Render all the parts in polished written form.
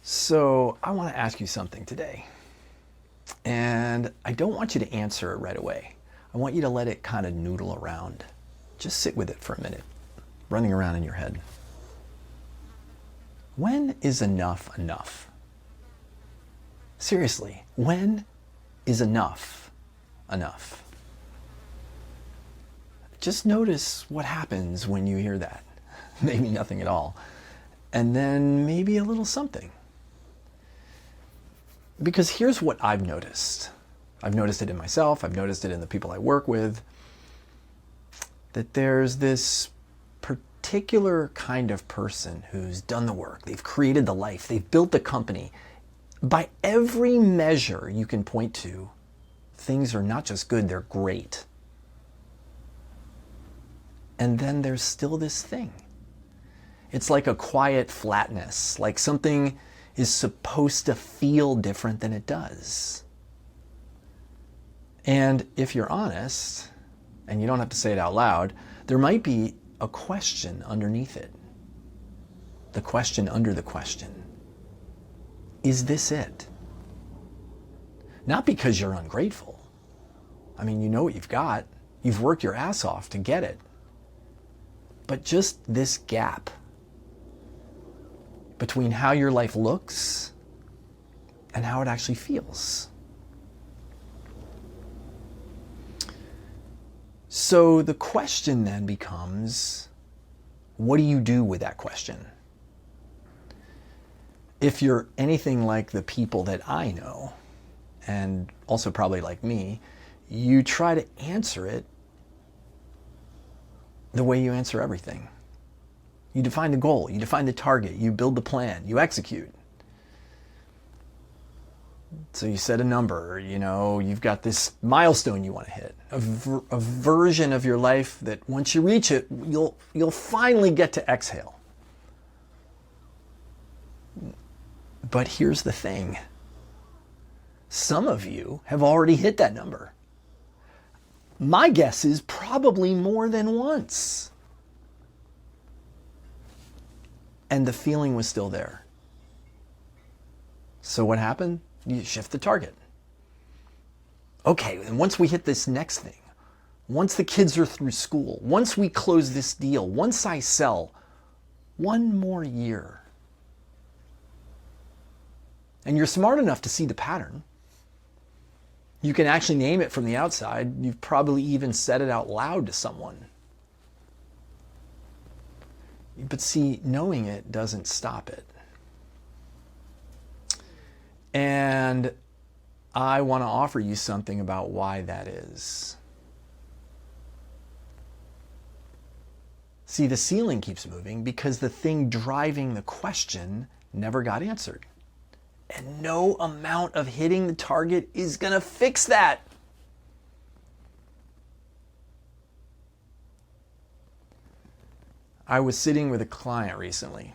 So I want to ask you something today. And I don't want you to answer it right away. I want you to let it kind of noodle around. Just sit with it for a minute, running around in your head. When is enough enough? Seriously, when is enough enough? Just notice what happens when you hear that. Maybe nothing at all. And then maybe a little something. Because here's what I've noticed. I've noticed it in myself. I've noticed it in the people I work with. That there's this particular kind of person who's done the work. They've created the life. They've built the company. By every measure you can point to, things are not just good, they're great. And then there's still this thing. It's like a quiet flatness, like something is supposed to feel different than it does. And if you're honest, and you don't have to say it out loud, there might be a question underneath it. The question under the question. Is this it? Not because you're ungrateful. I mean, you know what you've got. You've worked your ass off to get it. But just this gap between how your life looks and how it actually feels. So the question then becomes, what do you do with that question? If you're anything like the people that I know, and also probably like me, you try to answer it the way you answer everything. You define the goal, you define the target, you build the plan, you execute. So you set a number, you've got this milestone you want to hit, a version of your life that once you reach it, you'll finally get to exhale. But here's the thing. Some of you have already hit that number. My guess is probably more than once. And the feeling was still there. So what happened? You shift the target. Okay, and once we hit this next thing, once the kids are through school, once we close this deal, once I sell, one more year. And you're smart enough to see the pattern. You can actually name it from the outside. You've probably even said it out loud to someone. But see, knowing it doesn't stop it. And I want to offer you something about why that is. See, the ceiling keeps moving because the thing driving the question never got answered. And no amount of hitting the target is going to fix that. I was sitting with a client recently.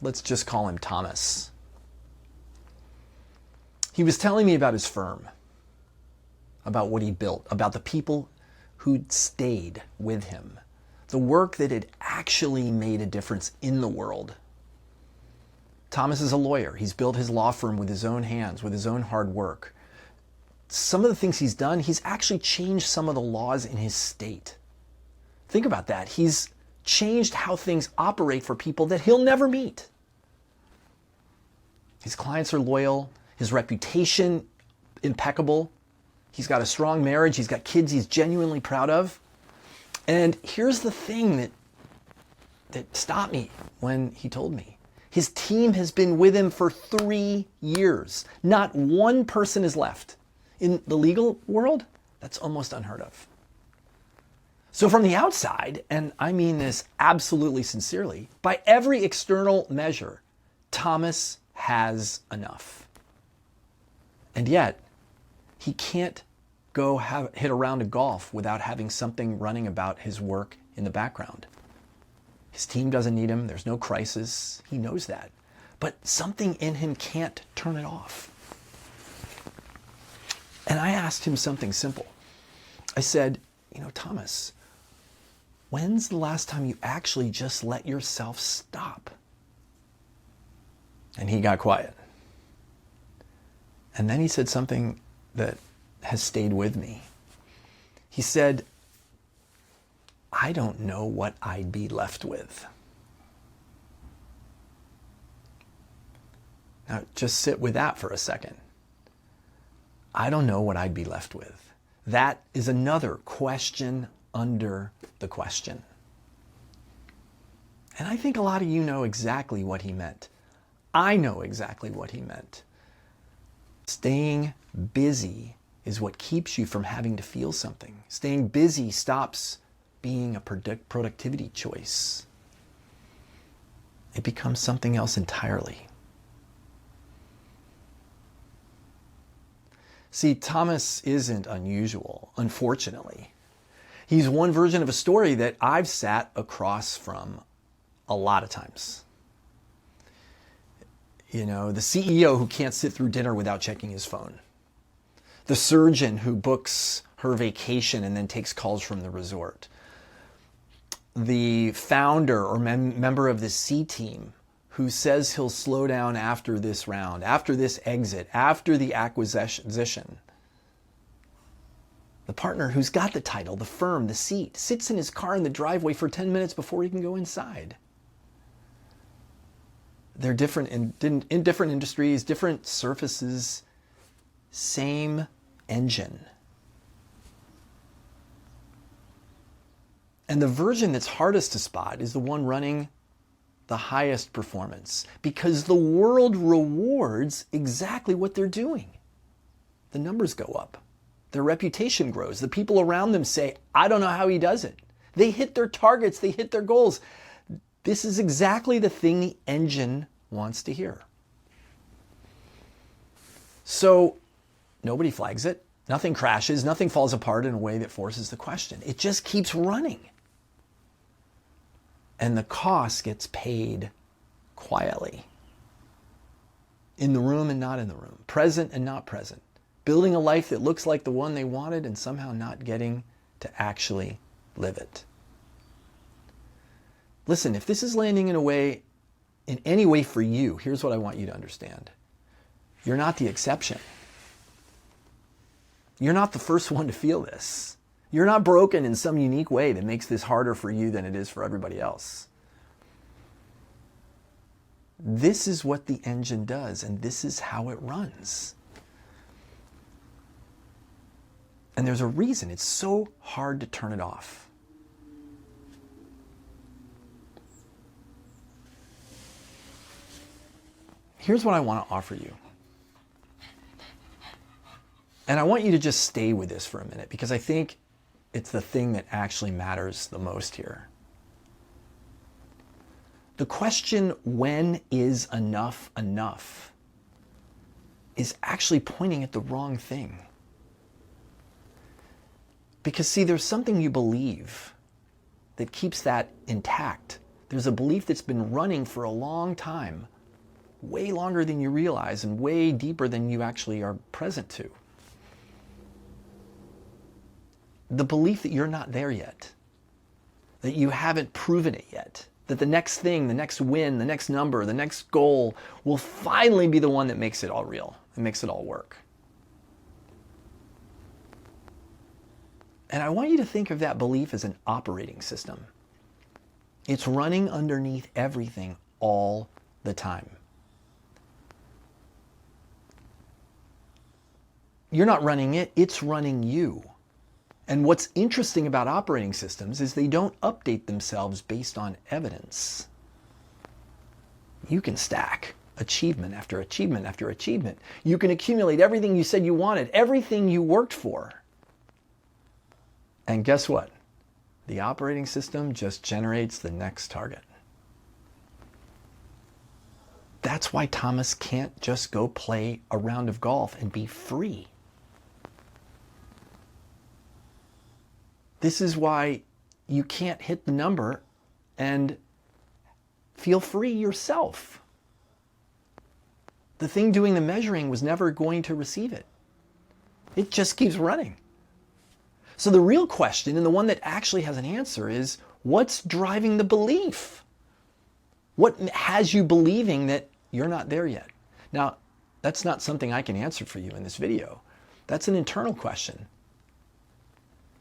Let's just call him Thomas. He was telling me about his firm, about what he built, about the people who'd stayed with him, the work that had actually made a difference in the world. Thomas is a lawyer. He's built his law firm with his own hands, with his own hard work. Some of the things he's done, he's actually changed some of the laws in his state. Think about that. He's changed how things operate for people that he'll never meet. His clients are loyal. His reputation, impeccable. He's got a strong marriage. He's got kids he's genuinely proud of. And here's the thing that stopped me when he told me. His team has been with him for 3 years. Not one person is left. In the legal world, that's almost unheard of. So from the outside, and I mean this absolutely sincerely, by every external measure, Thomas has enough. And yet, he can't go hit a round of golf without having something running about his work in the background. His team doesn't need him. There's no crisis. He knows that. But something in him can't turn it off. And I asked him something simple. I said, Thomas, when's the last time you actually just let yourself stop? And he got quiet. And then he said something that has stayed with me. He said, I don't know what I'd be left with. Now, just sit with that for a second. I don't know what I'd be left with. That is another question under the question. And I think a lot of you know exactly what he meant. I know exactly what he meant. Staying busy is what keeps you from having to feel something. Staying busy stops being a productivity choice. It becomes something else entirely. See, Thomas isn't unusual, unfortunately. He's one version of a story that I've sat across from a lot of times. You know, the CEO who can't sit through dinner without checking his phone. The surgeon who books her vacation and then takes calls from the resort. The founder or member of the C team who says he'll slow down after this round, after this exit, after the acquisition. The partner who's got the title, the firm, the seat, sits in his car in the driveway for 10 minutes before he can go inside. They're different in different industries, different surfaces, same engine. And the version that's hardest to spot is the one running the highest performance, because the world rewards exactly what they're doing. The numbers go up. Their reputation grows. The people around them say, I don't know how he does it. They hit their targets. They hit their goals. This is exactly the thing the engine wants to hear. So nobody flags it. Nothing crashes. Nothing falls apart in a way that forces the question. It just keeps running. And the cost gets paid quietly. In the room and not in the room. Present and not present. Building a life that looks like the one they wanted and somehow not getting to actually live it. Listen, if this is landing in any way for you, here's what I want you to understand. You're not the exception. You're not the first one to feel this. You're not broken in some unique way that makes this harder for you than it is for everybody else. This is what the engine does, and this is how it runs. And there's a reason it's so hard to turn it off. Here's what I want to offer you. And I want you to just stay with this for a minute, because I think it's the thing that actually matters the most here. The question, when is enough enough, is actually pointing at the wrong thing. Because see, there's something you believe that keeps that intact. There's a belief that's been running for a long time, way longer than you realize and way deeper than you actually are present to. The belief that you're not there yet, that you haven't proven it yet, that the next thing, the next win, the next number, the next goal will finally be the one that makes it all real and makes it all work. And I want you to think of that belief as an operating system. It's running underneath everything all the time. You're not running it, it's running you. And what's interesting about operating systems is they don't update themselves based on evidence. You can stack achievement after achievement after achievement. You can accumulate everything you said you wanted, everything you worked for. And guess what? The operating system just generates the next target. That's why Thomas can't just go play a round of golf and be free. This is why you can't hit the number and feel free yourself. The thing doing the measuring was never going to receive it. It just keeps running. So the real question, and the one that actually has an answer, is what's driving the belief? What has you believing that you're not there yet. Now, that's not something I can answer for you in this video. That's an internal question.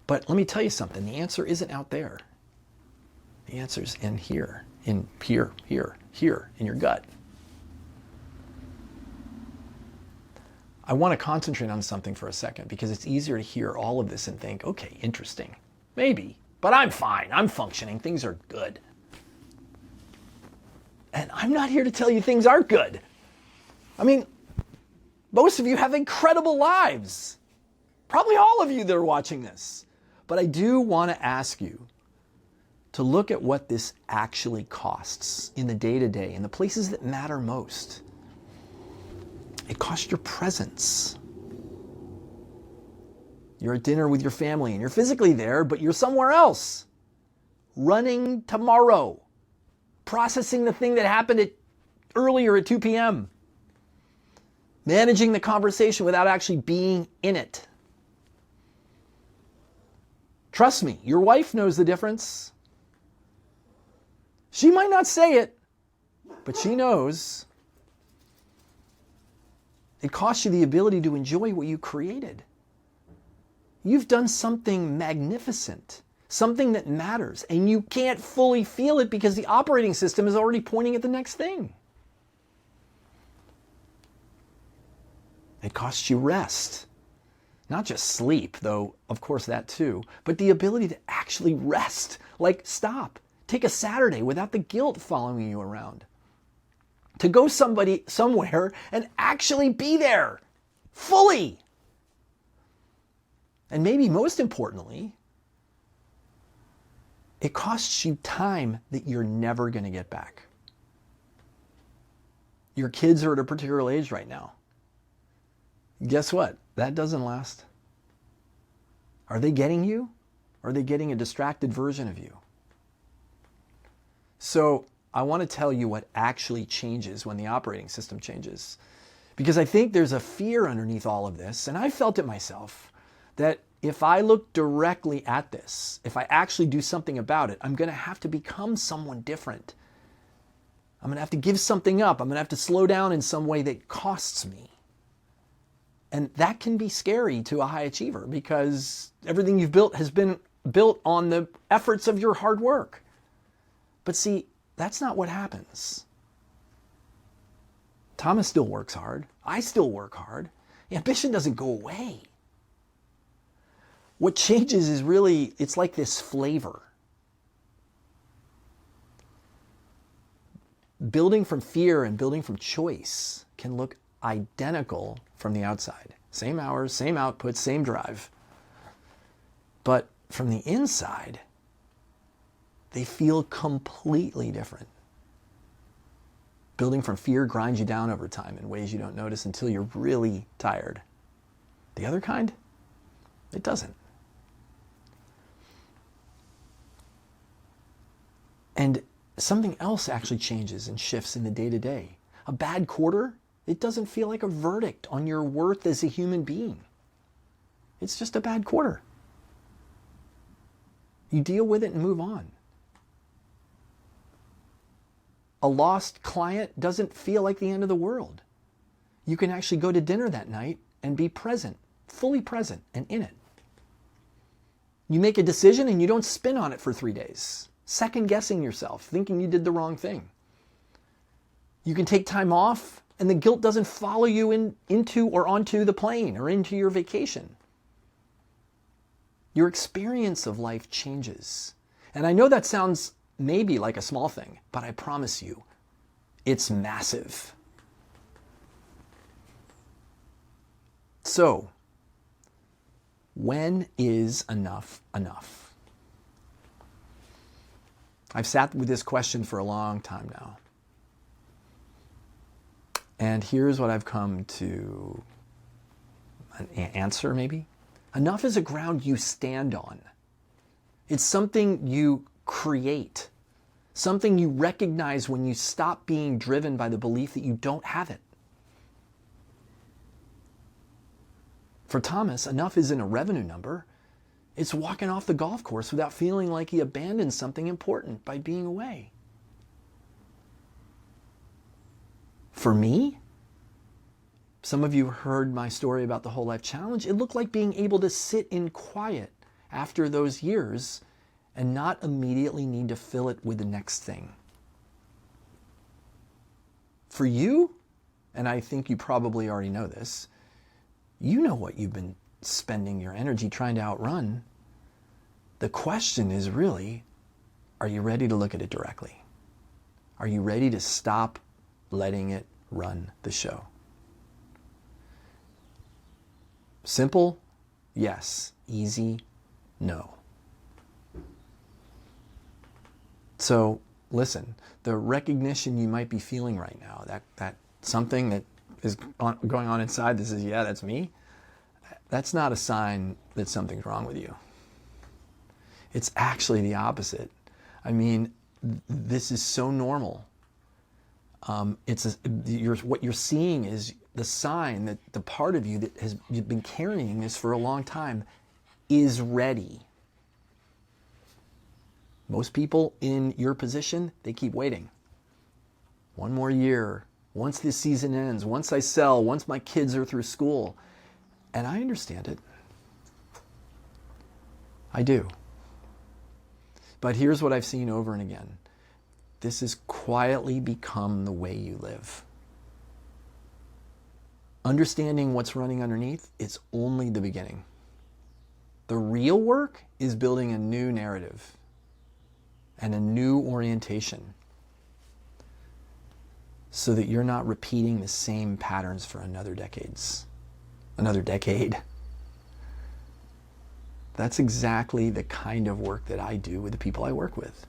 But let me tell you something. The answer isn't out there. The answer's in here, in here, in your gut. I want to concentrate on something for a second because it's easier to hear all of this and think, okay, interesting. Maybe, but I'm fine. I'm functioning. Things are good. And I'm not here to tell you things aren't good. I mean, most of you have incredible lives. Probably all of you that are watching this. But I do want to ask you to look at what this actually costs in the day-to-day, in the places that matter most. It costs your presence. You're at dinner with your family and you're physically there, but you're somewhere else. Running tomorrow. Processing the thing that happened earlier at 2 p.m. Managing the conversation without actually being in it. Trust me, your wife knows the difference. She might not say it, but she knows. It costs you the ability to enjoy what you created. You've done something magnificent, something that matters, and you can't fully feel it because the operating system is already pointing at the next thing. It costs you rest. Not just sleep, though, of course, that too, but the ability to actually rest. Like, stop. Take a Saturday without the guilt following you around. To go somewhere and actually be there fully. And maybe most importantly, it costs you time that you're never going to get back. Your kids are at a particular age right now. Guess what? That doesn't last. Are they getting you? Or are they getting a distracted version of you? So I want to tell you what actually changes when the operating system changes. Because I think there's a fear underneath all of this, and I felt it myself, that if I look directly at this, if I actually do something about it, I'm going to have to become someone different. I'm going to have to give something up. I'm going to have to slow down in some way that costs me. And that can be scary to a high achiever because everything you've built has been built on the efforts of your hard work. But see, that's not what happens. Thomas still works hard. I still work hard. Ambition doesn't go away. What changes is really, it's like this flavor. Building from fear and building from choice can look identical from the outside. Same hours, same output, same drive. But from the inside, they feel completely different. Building from fear grinds you down over time in ways you don't notice until you're really tired. The other kind, it doesn't. And something else actually changes and shifts in the day-to-day. A bad quarter, it doesn't feel like a verdict on your worth as a human being. It's just a bad quarter. You deal with it and move on. A lost client doesn't feel like the end of the world. You can actually go to dinner that night and be present, fully present and in it. You make a decision and you don't spin on it for 3 days, second guessing yourself, thinking you did the wrong thing. You can take time off and the guilt doesn't follow you into or onto the plane or into your vacation. Your experience of life changes. And I know that sounds maybe like a small thing, but I promise you, it's massive. So, when is enough enough? I've sat with this question for a long time now. And here's what I've come to an answer, maybe. Enough is a ground you stand on. It's something you create, something you recognize when you stop being driven by the belief that you don't have it. For Thomas, enough isn't a revenue number. It's walking off the golf course without feeling like he abandoned something important by being away. For me, some of you heard my story about the Whole Life Challenge. It looked like being able to sit in quiet after those years and not immediately need to fill it with the next thing. For you, and I think you probably already know this, you know what you've been spending your energy trying to outrun. The question is really, are you ready to look at it directly? Are you ready to stop letting it run the show? Simple? Yes. Easy? No. So listen, the recognition you might be feeling right now, that something that is going on inside that says, yeah, that's me, that's not a sign that something's wrong with you. It's actually the opposite. I mean, this is so normal. What you're seeing is the sign that the part of you that has you've been carrying this for a long time is ready. Most people in your position, they keep waiting. One more year, once this season ends, once I sell, once my kids are through school. And I understand it. I do. But here's what I've seen over and again. This has quietly become the way you live. Understanding what's running underneath, it's only the beginning. The real work is building a new narrative and a new orientation so that you're not repeating the same patterns for another decade. That's exactly the kind of work that I do with the people I work with.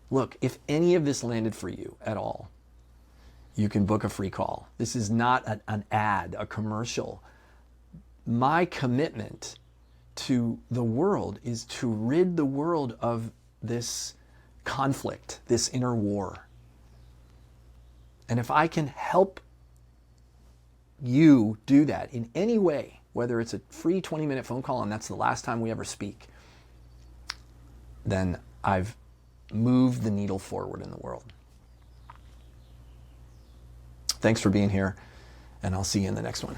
Look, if any of this landed for you at all, you can book a free call. This is not an ad, a commercial. My commitment to the world is to rid the world of this conflict, this inner war. And if I can help you do that in any way, whether it's a free 20-minute phone call and that's the last time we ever speak, then I've moved the needle forward in the world. Thanks for being here, and I'll see you in the next one.